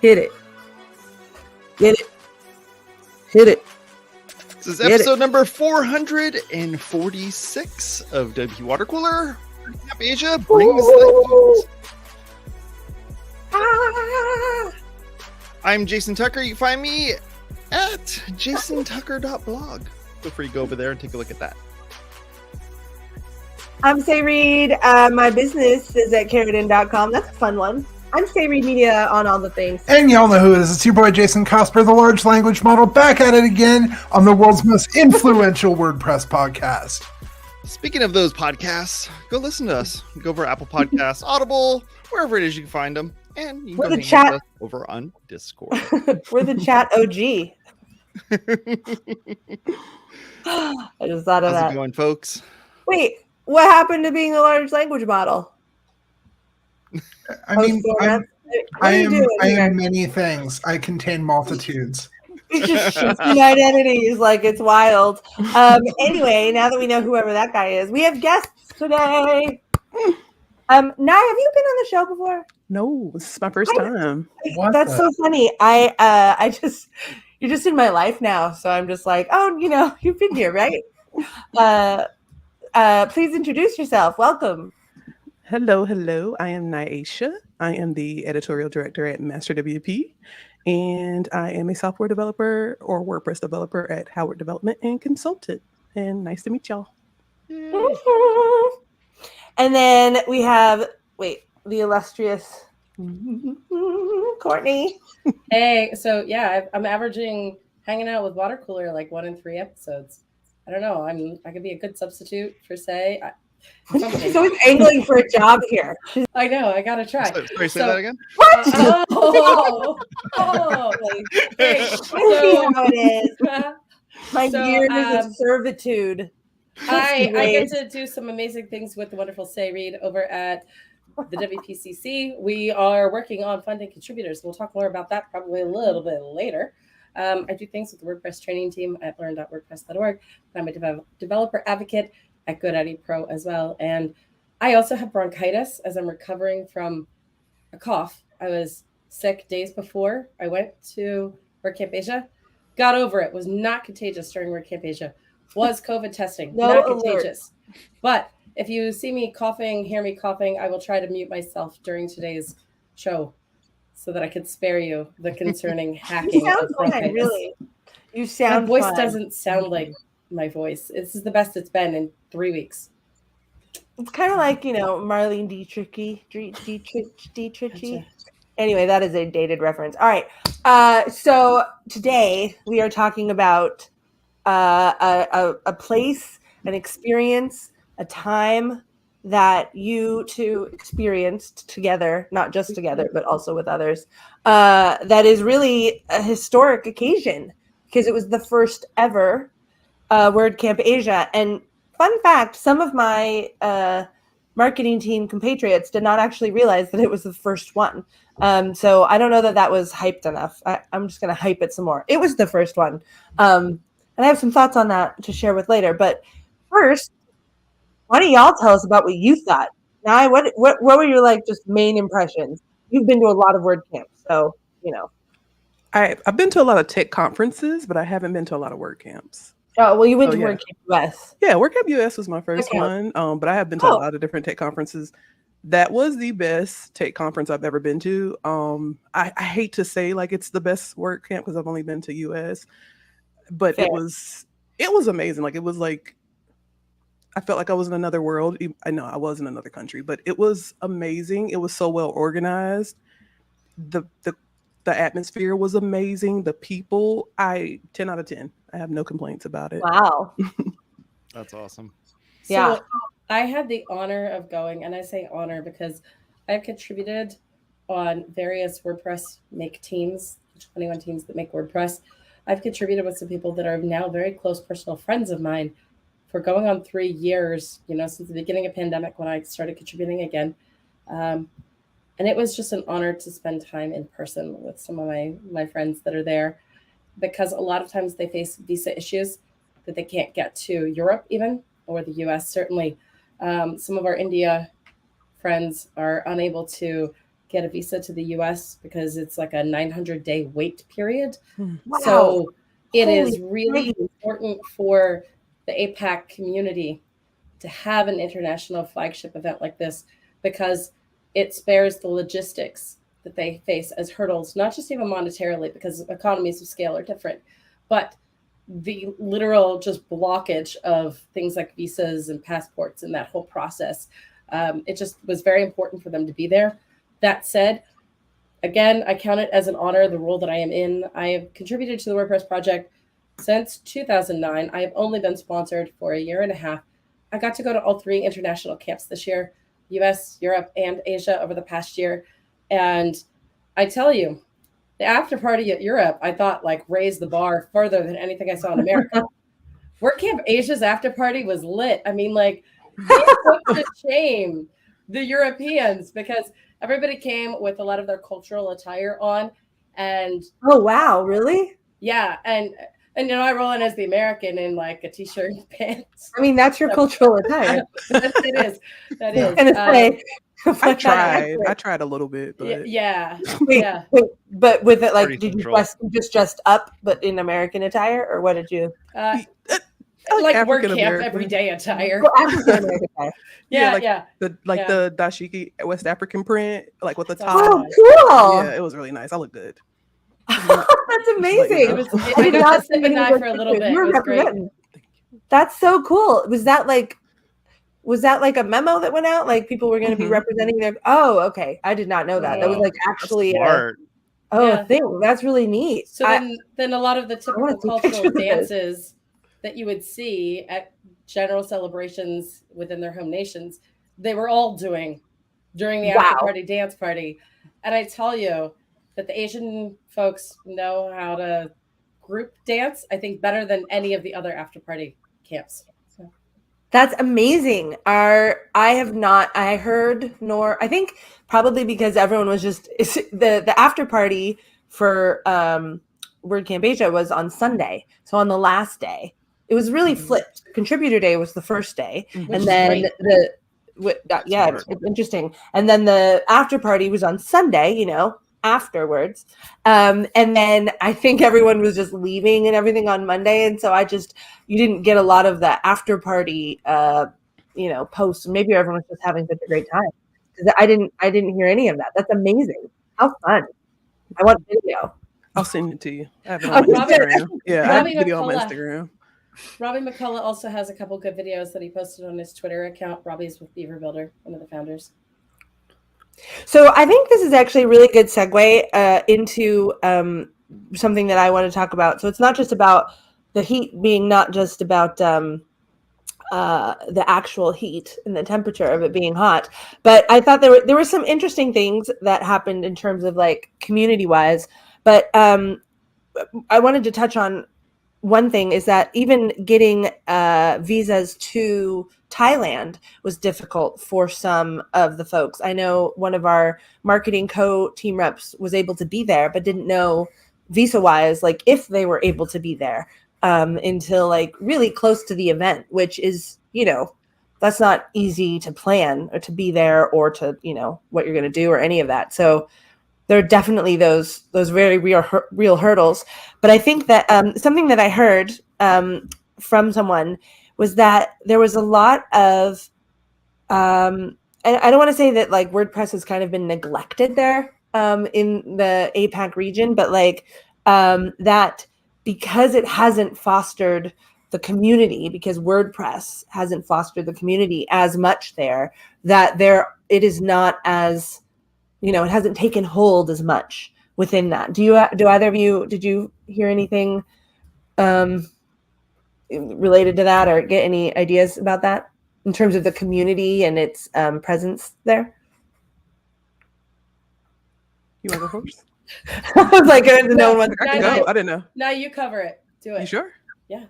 Hit it. Get it. Hit it. This is episode number 446 of WPwatercooler. WordCamp Asia, bring the I'm Jason Tucker. You can find me at jasontucker.blog. Feel free to go over there and take a look at that. I'm Say Reed. My business is at Carradin.com. That's a fun one. I'm Say Reed Media on all the things. And y'all know who it is. It's your boy Jason Cosper, the large language model, back at it again on the world's most influential WordPress podcast. Speaking of those podcasts, go listen to us. Go over Apple Podcasts, Audible, wherever it is you can find them. And you can go hang with us over on Discord. We're the chat OG. I just thought of that. How's it going, folks? Wait, what happened to being a large language model? I mean, I am many things. I contain multitudes. It's just shifting identities like it's wild. Anyway, now that we know whoever that guy is, we have guests today. Now, have you been on the show before? No, this is my first time. That's so funny. You're just in my life now, so I'm just like, oh, you've been here, right? Please introduce yourself. Welcome. Hello. I am Nyasha. I am the editorial director at Master WP, and I am a software developer or WordPress developer at Howard Development and Consultant. And nice to meet y'all. And then we have, the illustrious Courtney. Hey, so yeah, I'm averaging hanging out with Watercooler like 1 in 3 episodes. I don't know. I could be a good substitute for Say. She's always angling for a job here. I know. I gotta try. Sorry, say that again. What? Hey, see how it is. My years of servitude. I get to do some amazing things with the wonderful Say Reed over at the WPCC. We are working on funding contributors. We'll talk more about that probably a little bit later. I do things with the WordPress training team at learn.wordpress.org. I'm a developer advocate at GoDaddy Pro as well. And I also have bronchitis as I'm recovering from a cough. I was sick days before I went to WordCamp Asia. Got over it. Was not contagious during WordCamp Asia. Was COVID testing. Not contagious. But if you see me coughing, hear me coughing, I will try to mute myself during today's show so that I can spare you the concerning hacking. You sound fine, really. You sound My voice fine. doesn't sound like my voice. This is the best it's been in 3 weeks. It's kind of like, Marlene Dietrich. Anyway, that is a dated reference. All right. So today we are talking about a place, an experience, a time that you two experienced together, not just together, but also with others. That is really a historic occasion because it was the first ever WordCamp Asia. And fun fact, some of my marketing team compatriots did not actually realize that it was the first one. So I don't know that was hyped enough. I'm just going to hype it some more. It was the first one. And I have some thoughts on that to share with later. But first, why don't y'all tell us about what you thought? Now, what were your just main impressions? You've been to a lot of WordCamps, so I've been to a lot of tech conferences, but I haven't been to a lot of WordCamps. Oh, well, you went to WordCamp US. Yeah, WordCamp US was my first one, but I have been to a lot of different tech conferences. That was the best tech conference I've ever been to. I hate to say it's the best WordCamp because I've only been to US, but Fair. it was amazing. It was I felt like I was in another world. I know I was in another country, but it was amazing. It was so well organized. The atmosphere was amazing. The people, 10 out of 10. I have no complaints about it. Wow. That's awesome. Yeah. So I had the honor of going, and I say honor because I've contributed on various WordPress make teams, 21 teams that make WordPress. I've contributed with some people that are now very close personal friends of mine for going on 3 years, since the beginning of pandemic when I started contributing again. And it was just an honor to spend time in person with some of my friends that are there, because a lot of times they face visa issues that they can't get to Europe even, or the US certainly. Some of our India friends are unable to get a visa to the US because it's like a 900-day wait period. Wow. So it Holy is really crazy. important for the APAC community to have an international flagship event like this, because it spares the logistics that they face as hurdles, not just even monetarily, because economies of scale are different, but the literal just blockage of things like visas and passports and that whole process. It just was very important for them to be there. That said, again, I count it as an honor, the role that I am in. I have contributed to the WordPress project since 2009. I have only been sponsored for a year and a half. I got to go to all 3 international camps this year, US, Europe, and Asia over the past year. And I tell you, the after party at Europe, I thought like raised the bar further than anything I saw in America. WordCamp Asia's after party was lit. I mean, like, they put to shame the Europeans because everybody came with a lot of their cultural attire on. And oh, wow, really? yeah, and you know, I roll in as the American in like a t-shirt and pants. I mean, that's your cultural attire. It is. That is. I tried a little bit, but yeah. Wait, Yeah. but with it, like, Pretty did central. you just dressed up, but in American attire, or what did you? Like African WordCamp American. everyday attire. Well, African American attire. Yeah. the Yeah. the dashiki West African print, like with the Oh, top. Oh, cool! Yeah, it was really nice. I look good. That's amazing. It was- I I did got not to sip see and any die of for a those little pictures. bit. You were It was great. representing. That's so cool. Was that like a memo that went out? Like people were going to be Mhm. representing their. Oh, okay. I did not know that. That was like actually a Smart. Yeah. thing. That's really neat. So then a lot of the typical wanna see cultural pictures of this. dances that you would see at general celebrations within their home nations, they were all doing during the after Wow. party dance party. And I tell you that the Asian folks know how to group dance, I think, better than any of the other after party camps. So, That's amazing. I heard, nor I think probably because everyone was just the after party for WordCamp Asia was on Sunday. So on the last day, it was really flipped. Contributor day was the first day, Which and is then great. it's interesting. And then the after party was on Sunday. Afterwards, and then I think everyone was just leaving and everything on Monday, and so you didn't get a lot of the after party posts. Maybe everyone was just having such a great time because I didn't hear any of that. That's amazing. How fun. I want video. I'll send it to you. I have it Oh, on Robbie- Instagram. Yeah, I have Robbie a video on my McCullough. Instagram. Robbie McCullough also has a couple good videos that he posted on his Twitter account. Robbie's with Beaver Builder, one of the founders. So I think this is actually a really good segue into something that I want to talk about. So it's not just about the heat being not just about the actual heat and the temperature of it being hot, but I thought there were some interesting things that happened in terms of like community wise. But I wanted to touch on one thing is that even getting visas to Thailand was difficult for some of the folks. I know one of our marketing team reps was able to be there, but didn't know visa wise, like if they were able to be there until like really close to the event, which is, that's not easy to plan or to be there or to, what you're going to do or any of that. So there are definitely those very real hurdles. But I think that something that I heard from someone was that there was a lot of, and I don't want to say that like WordPress has kind of been neglected there in the APAC region, but like that because it hasn't fostered the community, because WordPress hasn't fostered the community as much there, that it is not as, it hasn't taken hold as much within that. Do either of you, did you hear anything related to that or get any ideas about that in terms of the community and its presence there? You want to go first? I was like, no one wants I can No, go. I didn't know. Now you cover it. Do it. You sure? Yeah.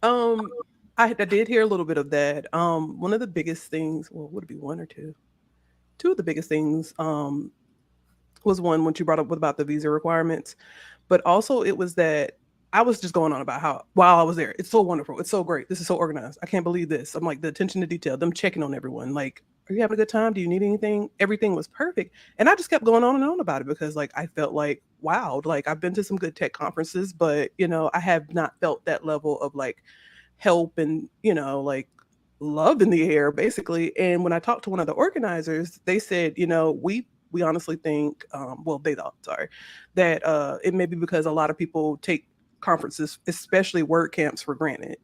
I did hear a little bit of that. One of the biggest things, well, would it be one or two? Two of the biggest things was one when you brought up about the visa requirements, but also it was that I was just going on about how while I was there, it's so wonderful, it's so great, this is so organized, I can't believe this. I'm like, the attention to detail, them checking on everyone, like Are you having a good time? Do you need anything? Everything was perfect. And I just kept going on and on about it because like I felt like, wow, like I've been to some good tech conferences, but I have not felt that level of like help and, like love in the air basically. And when I talked to one of the organizers, they said, we honestly think, they thought, sorry, that it may be because a lot of people take conferences, especially WordCamps, for granted.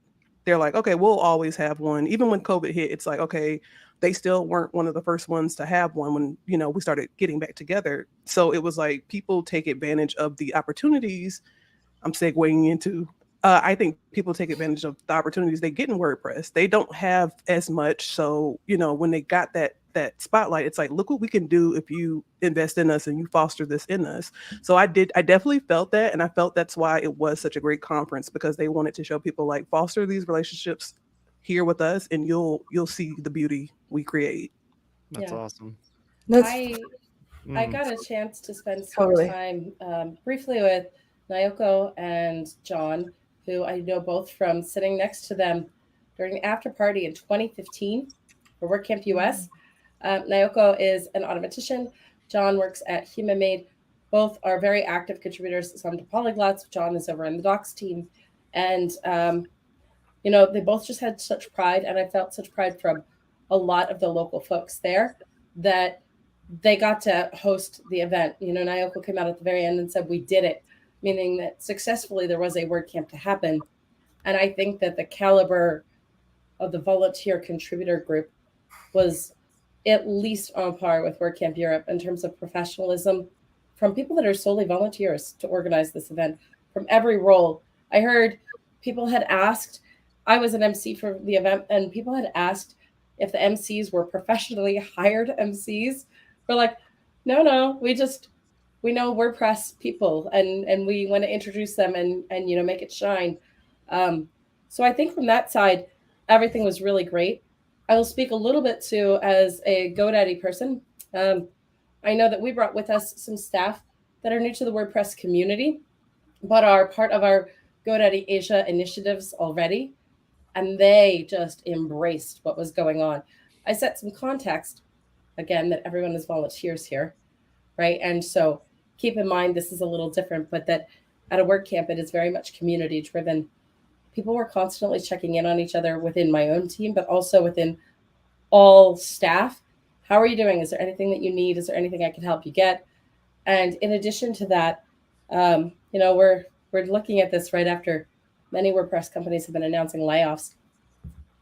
They're like, okay, we'll always have one. Even when COVID hit, it's like, okay, they still weren't one of the first ones to have one when, we started getting back together. So it was like people take advantage of the opportunities. I'm segueing into, I think people take advantage of the opportunities they get in WordPress. They don't have as much. So, when they got that spotlight, it's like, look what we can do if you invest in us and you foster this in us. So I definitely felt that. And I felt that's why it was such a great conference, because they wanted to show people like foster these relationships here with us, and you'll see the beauty we create. That's awesome. I got a chance to spend some time briefly with Nyoko and John, who I know both from sitting next to them during the after party in 2015 for WordCamp US. Nyoko is an automatician. John works at HumanMade. Both are very active contributors, some to Polyglots. John is over in the docs team. And, they both just had such pride, and I felt such pride from a lot of the local folks there that they got to host the event. Nyoko came out at the very end and said, we did it, meaning that successfully there was a WordCamp to happen. And I think that the caliber of the volunteer contributor group was at least on par with WordCamp Europe in terms of professionalism from people that are solely volunteers to organize this event from every role. I heard people had asked, I was an MC for the event, and people had asked if the MCs were professionally hired MCs. We're like, no, we know WordPress people, and we want to introduce them and make it shine. So I think from that side, everything was really great. I will speak a little bit too as a GoDaddy person. I know that we brought with us some staff that are new to the WordPress community, but are part of our GoDaddy Asia initiatives already. And they just embraced what was going on. I set some context, again, that everyone is volunteers here, right? And so keep in mind, this is a little different, but that at a WordCamp, it is very much community driven. People were constantly checking in on each other within my own team, but also within all staff. How are you doing? Is there anything that you need? Is there anything I can help you get? And in addition to that, we're looking at this right after many WordPress companies have been announcing layoffs.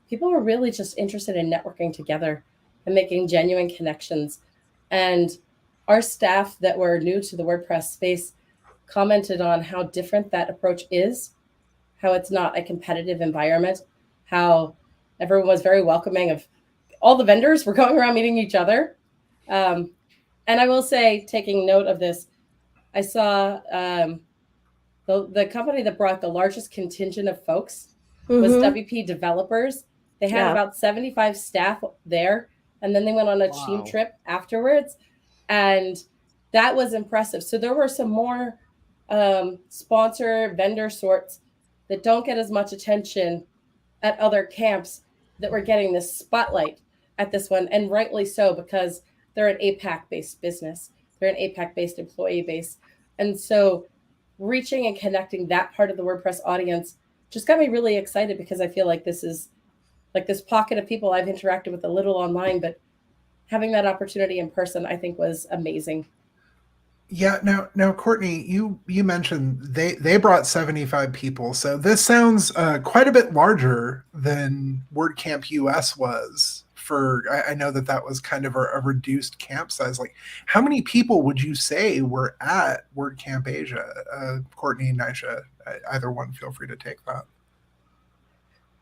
People were really just interested in networking together and making genuine connections. And our staff that were new to the WordPress space commented on how different that approach is, how it's not a competitive environment, how everyone was very welcoming of all the vendors were going around meeting each other. And I will say, taking note of this, I saw the company that brought the largest contingent of folks was WP Developers. They had about 75 staff there, and then they went on a team trip afterwards, and that was impressive. So there were some more sponsor vendor sorts that don't get as much attention at other camps that were getting this spotlight at this one, and rightly so, because they're an APAC-based business. They're an APAC-based employee base. And so reaching and connecting that part of the WordPress audience just got me really excited, because I feel like this is like this pocket of people I've interacted with a little online, but having that opportunity in person, I think, was amazing. Yeah. Now, Courtney, you mentioned they brought 75 people. So this sounds quite a bit larger than WordCamp US was. I know that was kind of a reduced camp size. Like, how many people would you say were at WordCamp Asia? Courtney and Nyasha, either one, feel free to take that.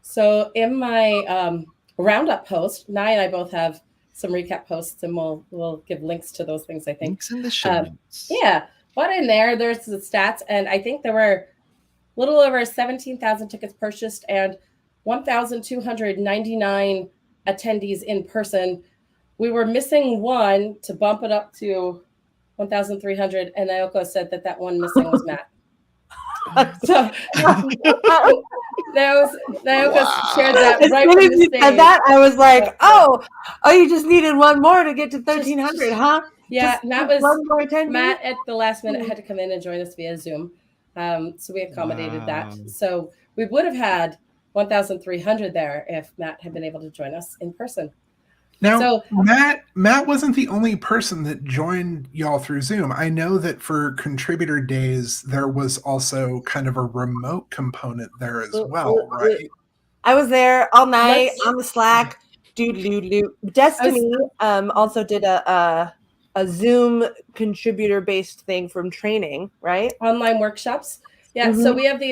So in my roundup post, Nye and I both have some recap posts, and we'll give links to those things, I think. Links in the show notes. Yeah, but in there's the stats, and I think there were a little over 17,000 tickets purchased and 1,299 attendees in person. We were missing one to bump it up to 1,300, and Nyoko said that one missing was Matt. So Naoka shared that As right soon from as the you stage. said that, I was like, oh, you just needed one more to get to 1,300, huh? Yeah, Just that was one more attendee? Matt at the last minute had to come in and join us via Zoom. So we accommodated that. So we would have had 1,300 there if Matt had been able to join us in person. Now, So Matt wasn't the only person that joined y'all through Zoom. I know that for contributor days, there was also kind of a remote component there as well, right? I was there all night on the Slack. Destiny also did a Zoom contributor based thing from training, right? Online workshops. Yeah. So we have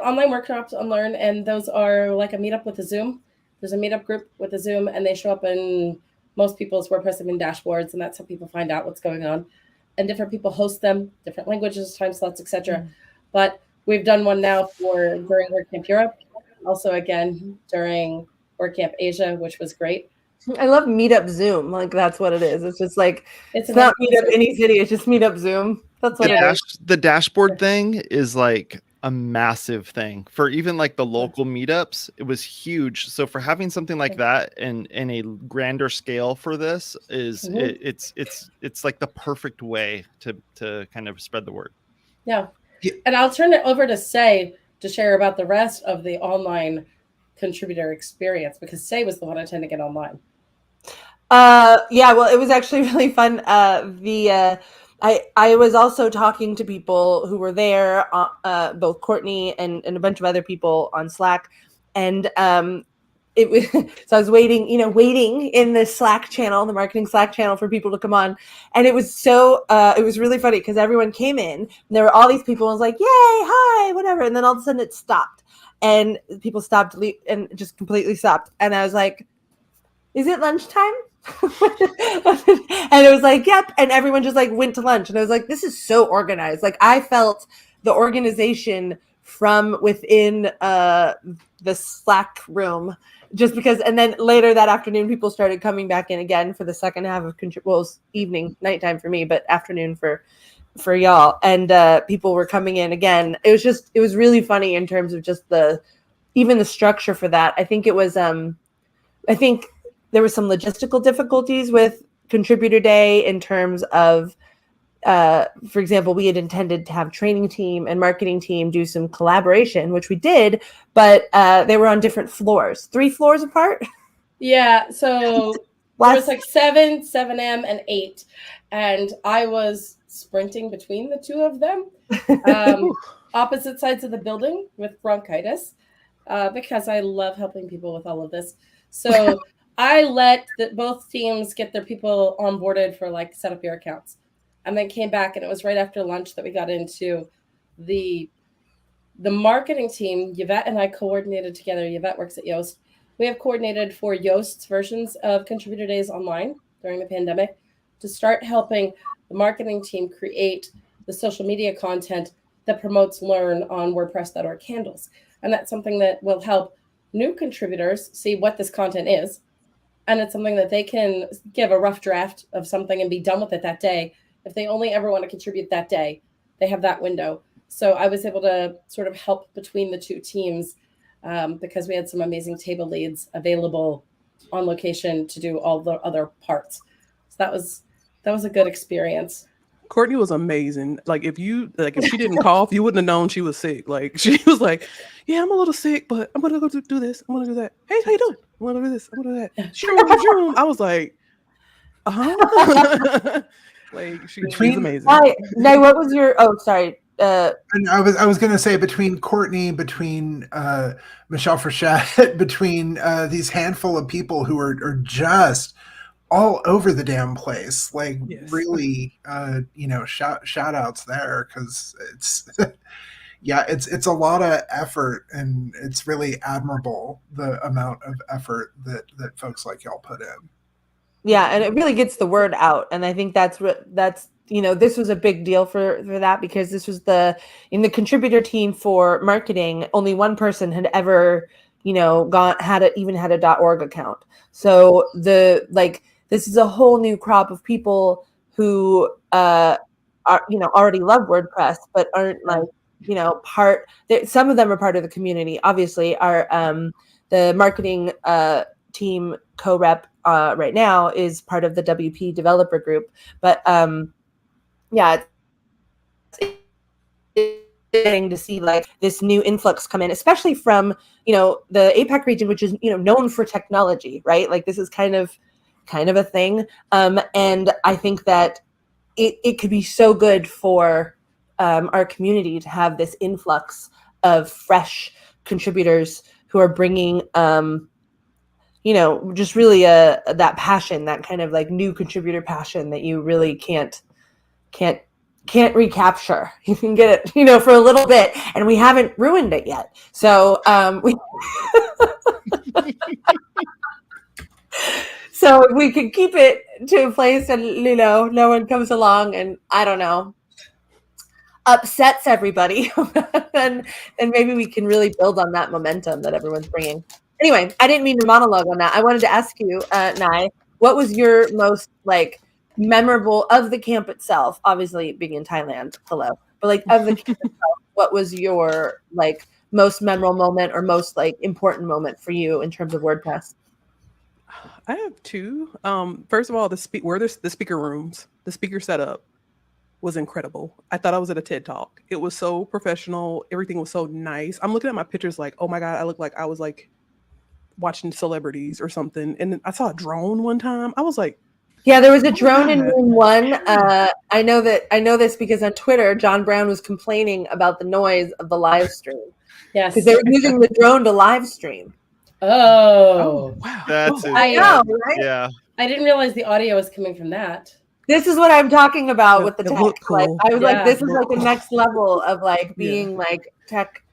online workshops on Learn, and those are like a meetup with a Zoom. There's a meetup group with a Zoom, and they show up in most people's WordPress admin dashboards, and that's how people find out what's going on. And different people host them, different languages, time slots, etc. But we've done one now during WordCamp Europe, also again during WordCamp Asia, which was great. I love Meetup Zoom. Like that's what it is. It's just like it's not Meetup any city. It's just Meetup Zoom. That's what it is. The dashboard thing is like a massive thing for even like the local meetups. It was huge. So for having something like that and in a grander scale for this is it's like the perfect way to kind of spread the word. Yeah. And I'll turn it over to Say to share about the rest of the online contributor experience, because Say was the one attending it online. Yeah, well, it was actually really fun. I was also talking to people who were there, both Courtney and a bunch of other people on Slack, and it was so I was waiting in the Slack channel, the marketing Slack channel, for people to come on, and it was it was really funny because everyone came in, and there were all these people, and I was like, yay, hi, whatever, and then all of a sudden it stopped, and people stopped and just completely stopped, and I was like, is it lunchtime? And it was like, yep, and everyone just like went to lunch, and I was like, this is so organized. Like I felt the organization from within the Slack room, just because. And then later that afternoon, people started coming back in again for the second half of it was nighttime for me, but afternoon for y'all, and people were coming in again. It was really funny in terms of just even the structure for that. I think it was I think there were some logistical difficulties with Contributor Day in terms of, for example, we had intended to have training team and marketing team do some collaboration, which we did, but they were on different floors, 3 floors apart. Yeah, so there was like 7, 7M, and 8, and I was sprinting between the 2 of them, opposite sides of the building with bronchitis, because I love helping people with all of this. So I let both teams get their people onboarded for like set up your accounts, and then came back, and it was right after lunch that we got into the marketing team. Yvette and I coordinated together. Yvette works at Yoast. We have coordinated for Yoast's versions of Contributor Days online during the pandemic to start helping the marketing team create the social media content that promotes Learn on WordPress.org handles. And that's something that will help new contributors see what this content is. And it's something that they can give a rough draft of something and be done with it that day. If they only ever want to contribute that day, they have that window. So I was able to sort of help between the 2 teams because we had some amazing table leads available on location to do all the other parts. So that was a good experience. Courtney was amazing. Like if she didn't cough, you wouldn't have known she was sick. Like she was like, yeah, I'm a little sick, but I'm gonna go do this. I'm gonna do that. Hey, how you doing? I'm gonna do this. I'm gonna do that. Shroom. I was like, like she's amazing. Nay, what was your? Oh, sorry. And I was going to say between Courtney, between Michelle Frechette, between these handful of people who are just all over the damn place, like really, shout outs there, because it's it's a lot of effort, and it's really admirable the amount of effort that folks like y'all put in. Yeah, and it really gets the word out, and I think that's this was a big deal for that, because this was in the contributor team for marketing, only one person had ever had a .org account. So this is a whole new crop of people who are already love WordPress but aren't like some of them are part of the community. Obviously, our the marketing team co-rep right now is part of the WP developer group. But yeah, it's to see like this new influx come in, especially from the APAC region, which is known for technology, right? Like this is kind of a thing, and I think that it could be so good for our community to have this influx of fresh contributors who are bringing just really that passion, that kind of like new contributor passion that you really can't recapture. You can get it, for a little bit, and we haven't ruined it yet. So so if we could keep it to a place and no one comes along and I don't know, upsets everybody, and maybe we can really build on that momentum that everyone's bringing. Anyway, I didn't mean to monologue on that. I wanted to ask you, Nye, what was your most like memorable of the camp itself? Obviously, being in Thailand, hello, but like of the camp itself, what was your like most memorable moment or most like important moment for you in terms of WordPress? I have two. First of all, the speaker rooms, the speaker setup was incredible. I thought I was at a TED Talk. It was so professional. Everything was so nice. I'm looking at my pictures like, oh my God, I look like I was like watching celebrities or something. And I saw a drone one time. I was like, yeah, there was a drone in room one. I know this because on Twitter, John Brown was complaining about the noise of the live stream. Yes, because they were using the drone to live stream. Oh wow. That's it. I know, right? Yeah. I didn't realize the audio was coming from that. This is what I'm talking about with the tech. Cool. Like, I was like, this is like the cool. next level of like being like tech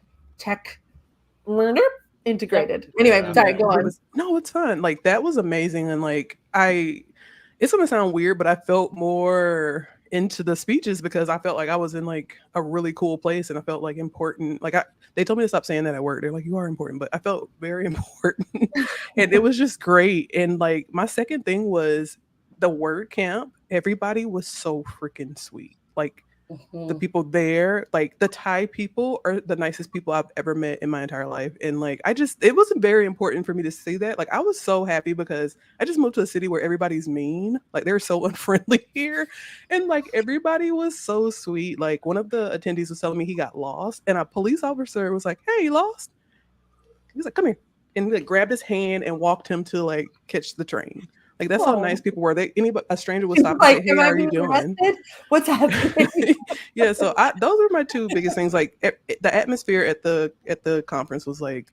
integrated. Anyway, sorry, go on. No, it's fun. Like that was amazing. And like it's gonna sound weird, but I felt more into the speeches because I felt like I was in like a really cool place and I felt like important. Like they told me to stop saying that at work. They're like, you are important, but I felt very important. And it was just great. And like my second thing was the WordCamp. Everybody was so freaking sweet. Like the people there, like the Thai people are the nicest people I've ever met in my entire life. And like, it was very important for me to see that. Like, I was so happy because I just moved to a city where everybody's mean. Like they're so unfriendly here. And like, everybody was so sweet. Like one of the attendees was telling me he got lost and a police officer was like, hey, you lost? He was like, come here. And he like grabbed his hand and walked him to like catch the train. Like that's how nice people were. A stranger would stop and say, "Hey, how are you doing? Arrested? What's happening?" Yeah, so those are my two biggest things. Like the atmosphere at the conference was like,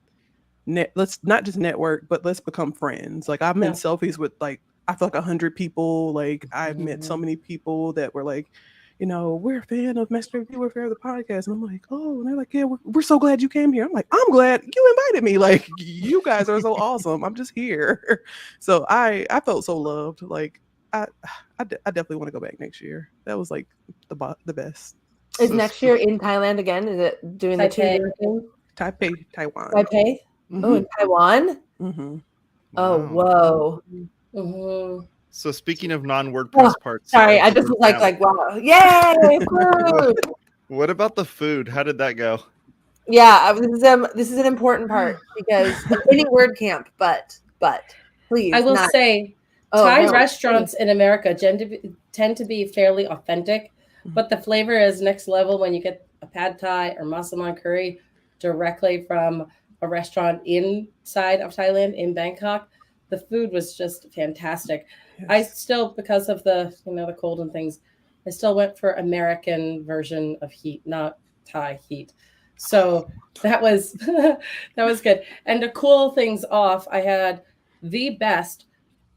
let's not just network, but let's become friends. Like I'm in selfies with like I feel like 100 people. Like I've met so many people that were like, we're a fan of Master Viewer for the podcast. And I'm like, oh, and they're like, yeah, we're so glad you came here. I'm like, I'm glad you invited me. Like, you guys are so awesome. I'm just here. So I felt so loved. Like, I definitely want to go back next year. That was like the best. Is next year in Thailand again? Is it doing the two-year thing? Taipei, Taiwan. Taipei? Mm-hmm. Oh, in Taiwan? Mm-hmm. Oh, whoa. Mm-hmm. So speaking of non-WordPress parts. Sorry, I just was like, wow. Yay, food! What about the food? How did that go? Yeah, this is an important part because any WordCamp, but please. I will say Thai restaurants in America tend to be fairly authentic, but the flavor is next level when you get a pad thai or massaman curry directly from a restaurant inside of Thailand in Bangkok. The food was just fantastic. Yes. I still, because of the the cold and things, I still went for American version of heat, not Thai heat. So that was that was good. And to cool things off, I had the best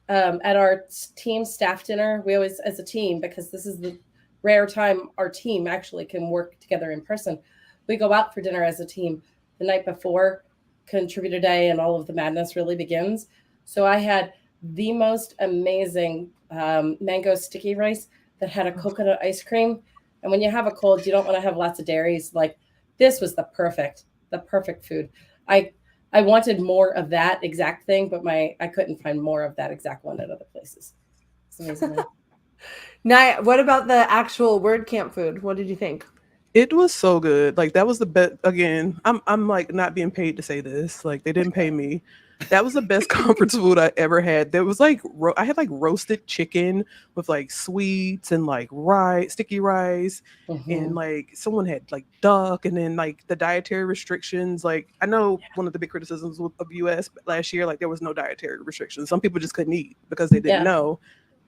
at our team staff dinner. We always, as a team, because this is the rare time our team actually can work together in person, we go out for dinner as a team the night before contributor day and all of the madness really begins. So I had the most amazing mango sticky rice that had a coconut ice cream. And when you have a cold, you don't want to have lots of dairies. Like this was the perfect food. I wanted more of that exact thing, but I couldn't find more of that exact one at other places. It's amazing. Now, what about the actual WordCamp food? What did you think? It was so good. Like that was the best. Again, I'm like not being paid to say this. Like they didn't pay me. That was the best conference food I ever had. There was like I had like roasted chicken with like sweets and like rice, sticky rice, and like someone had like duck, and then like the dietary restrictions. Like I know one of the big criticisms of US last year, like there was no dietary restrictions. Some people just couldn't eat because they didn't know.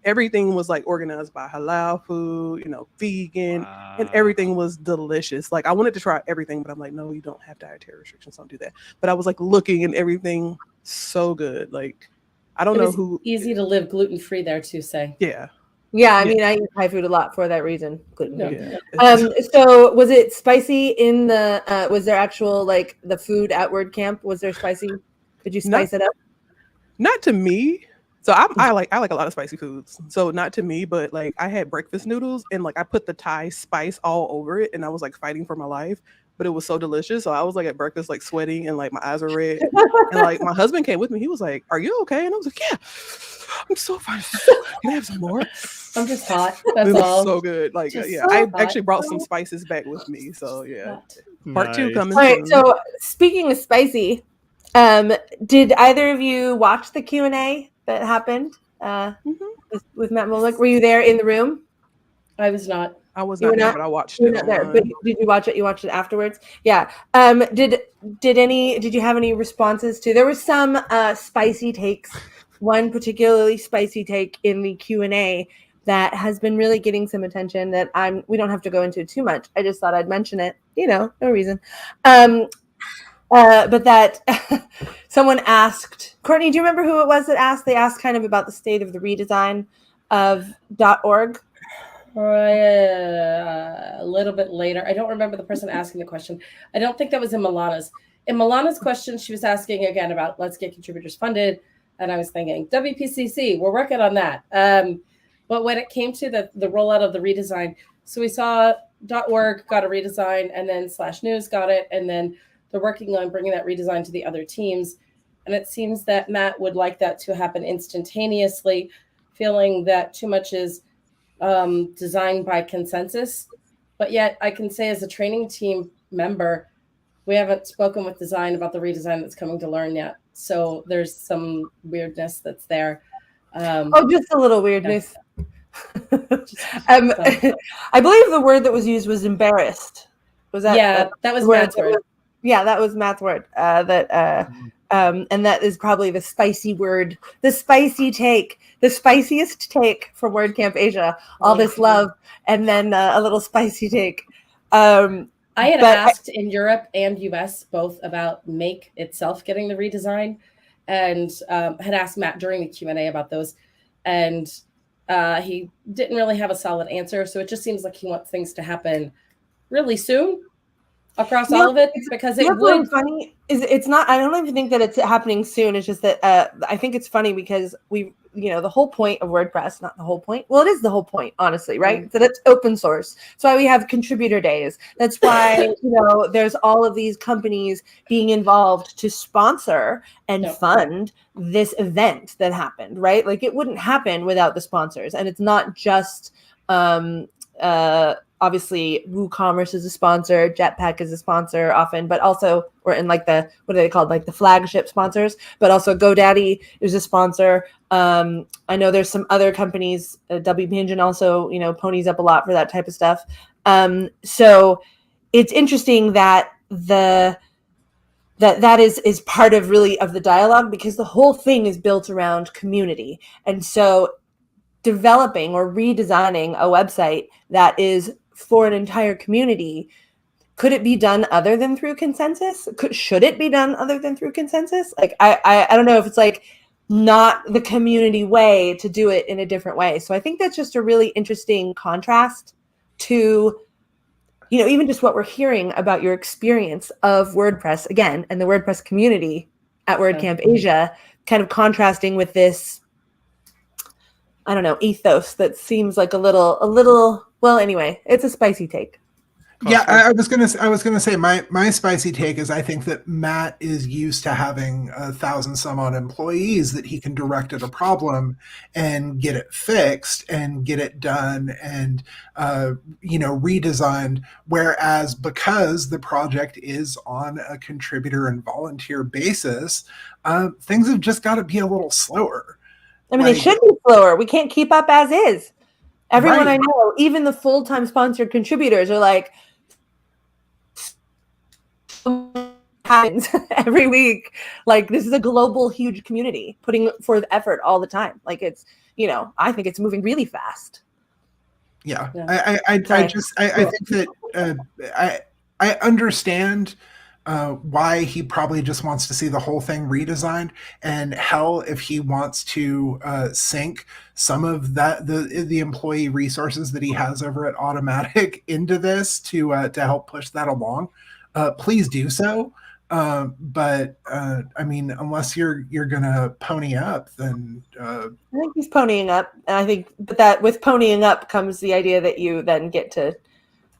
Everything was like organized by halal food, you know, vegan, and everything was delicious. Like I wanted to try everything, but I'm like, no, you don't have dietary restrictions. Don't do that. But I was like looking and everything so good. Like I don't know who. Easy to live gluten free there too. Say Yeah. I mean, I eat Thai food a lot for that reason. Gluten free. Yeah. So was it spicy in the? Was there actual like the food at WordCamp? Was there spicy? Did you spice it up? Not to me. So I like a lot of spicy foods. So not to me, but like I had breakfast noodles and like I put the Thai spice all over it, and I was like fighting for my life, but it was so delicious. So I was like at breakfast like sweating and like my eyes were red. And like my husband came with me. He was like, "Are you okay?" And I was like, "Yeah, I'm so fine. Can I have some more?" I'm just hot. That's it was all. so good. Like Just yeah, so I hot. actually brought some spices back with me. So yeah, part 2 Nice. coming All right. soon. So speaking of spicy, did either of you watch the Q&A that happened with Matt Mullick? Were you there in the room? I was not. I was You not were there, not? but I watched You're it. not there, but did you watch it? You watched it afterwards? Yeah. Did you have any responses to? There were some spicy takes. One particularly spicy take in the Q&A that has been really getting some attention that we don't have to go into too much. I just thought I'd mention it. You know, no reason. But that someone asked, Courtney, do you remember who it was that asked? They asked kind of about the state of the redesign of .org. A little bit later. I don't remember the person asking the question. I don't think that was in Milana's. In Milana's question, she was asking again about let's get contributors funded. And I was thinking, WPCC, we're working on that. But when it came to the rollout of the redesign, so we saw .org got a redesign, and then /news got it, and then they're working on bringing that redesign to the other teams. And it seems that Matt would like that to happen instantaneously, feeling that too much is designed by consensus. But yet I can say as a training team member, we haven't spoken with design about the redesign that's coming to learn yet. So there's some weirdness that's there. Just a little weirdness. I believe the word that was used was embarrassed. Was that? That was Matt's word. Yeah, that was Matt's word. And that is probably the spicy word, the spicy take, the spiciest take for WordCamp Asia. All this love, and then a little spicy take. I had asked in Europe and US both about Make itself getting the redesign, and had asked Matt during the Q&A about those, and he didn't really have a solid answer. So it just seems like he wants things to happen really soon across all of it, because it would. Funny is it's not. I don't even think that it's happening soon. It's just that I think it's funny because the whole point of WordPress, not the whole point. Well, it is the whole point, honestly, right? So that's open source. That's why we have contributor days. That's why there's all of these companies being involved to sponsor and fund this event that happened, right? Like it wouldn't happen without the sponsors, and it's not just. Obviously WooCommerce is a sponsor, Jetpack is a sponsor often, but also we're in like what are they called? Like the flagship sponsors, but also GoDaddy is a sponsor. I know there's some other companies, WPwatercooler also, ponies up a lot for that type of stuff. So it's interesting that that is part of really of the dialogue, because the whole thing is built around community. And so developing or redesigning a website that is for an entire community, could it be done other than through consensus? Should it be done other than through consensus? Like I don't know if it's like not the community way to do it in a different way. So I think that's just a really interesting contrast to even just what we're hearing about your experience of WordPress again and the WordPress community at WordCamp Asia, kind of contrasting with this, I don't know, ethos that seems like a little, well, anyway, it's a spicy take. Yeah, Cosper? I was gonna say my spicy take is I think that Matt is used to having 1,000 some odd employees that he can direct at a problem and get it fixed and get it done and redesigned. Whereas because the project is on a contributor and volunteer basis, things have just got to be a little slower. I mean, they should be slower. We can't keep up as is. Everyone Right. I know, even the full-time sponsored contributors, are like, happens every week. Like, this is a global, huge community putting forth effort all the time. Like, it's, I think it's moving really fast. Yeah. Yeah. I think that I understand why he probably just wants to see the whole thing redesigned, and hell, if he wants to sink some of the employee resources that he has over at Automatic into this to help push that along, please do so. But I mean, unless you're gonna pony up, then I think he's ponying up, and I think that with ponying up comes the idea that you then get to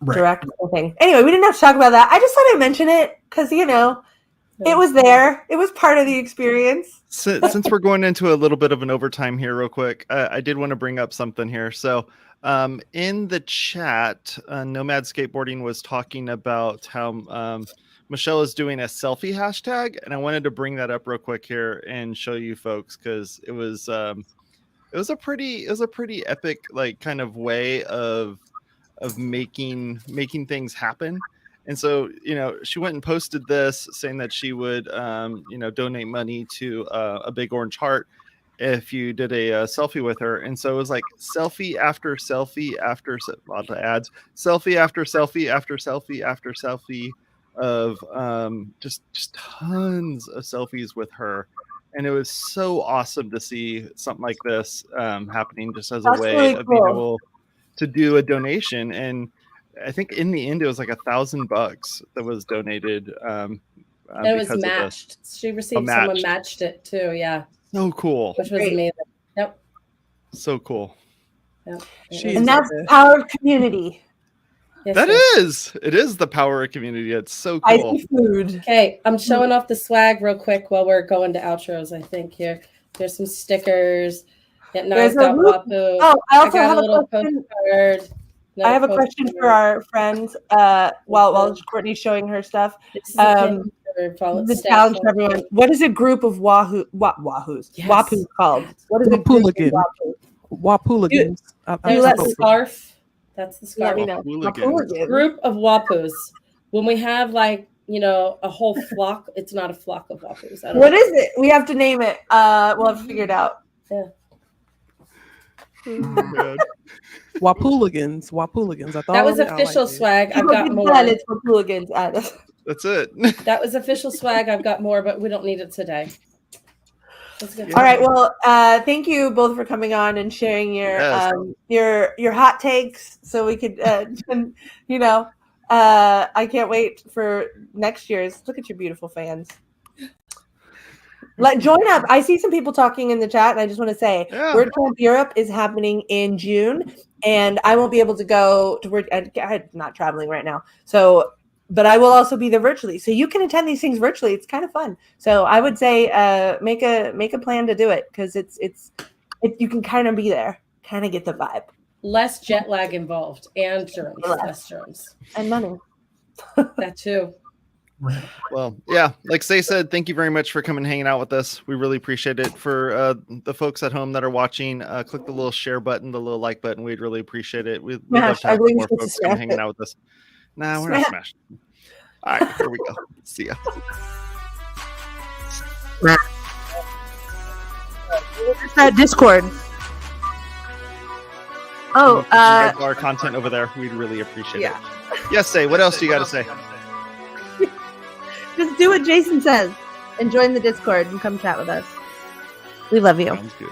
direct the whole thing. Anyway, we didn't have to talk about that. I just thought I'd mention it because it was there. It was part of the experience. Since we're going into a little bit of an overtime here, real quick, I did want to bring up something here. So, in the chat, Nomad Skateboarding was talking about how Michelle is doing a selfie hashtag, and I wanted to bring that up real quick here and show you folks because it was a pretty epic like kind of way of making things happen. And so, she went and posted this saying that she would, donate money to a Big Orange Heart if you did a selfie with her. And so it was like selfie after selfie after a lot of ads, selfie after selfie after selfie after selfie of just tons of selfies with her. And it was so awesome to see something like this happening just as a way really of being cool. able to do a donation. And I think in the end it was like $1,000 that was donated. And it was matched. She received someone matched it too. Yeah. So cool. Which was amazing. Yep. So cool. Yep. And that's the power of community. Yes, It is the power of community. It's so cool. Spicy food. Okay, I'm showing off the swag real quick while we're going to outros. I think here there's some stickers. Na's got Wapu. Oh, I also got have a little postcard. I have a question for our friends while Courtney's showing her stuff. The challenge for everyone. What is a group of Wahoos? Yes. Wapoos called? What is a group of Wapoos? Wapooligans. There's a scarf. That's the scarf. Wapooligans. Group of Wapoos. When we have a whole flock, it's not a flock of Wapoos. What is it? We have to name it. We'll have to figure it out. Yeah. Wapooligans. I thought that was official swag. I've got more. It's Wapooligans. That's it. That was official swag. I've got more, but we don't need it today. All right. Well, thank you both for coming on and sharing your hot takes. So we could, I can't wait for next year's. Look at your beautiful fans. Join up. I see some people talking in the chat, and I just want to say, WordCamp Europe is happening in June, and I won't be able to go to Word. I'm not traveling right now, but I will also be there virtually. So you can attend these things virtually. It's kind of fun. So I would say make a plan to do it because you can kind of be there, kind of get the vibe. Less jet lag involved and germs, less germs and money. That too. Well, yeah, like Say said, thank you very much for coming and hanging out with us. We really appreciate it. For the folks at home that are watching, click the little share button, the little like button. We'd really appreciate it. We'd love to have more folks come hanging out with us. Nah, we're not smashing. All right, here we go. See ya. Discord. Oh, our content over there. We'd really appreciate it. Yes, Say. What else do you got to say? Just do what Jason says and join the Discord and come chat with us. We love you. Sounds good.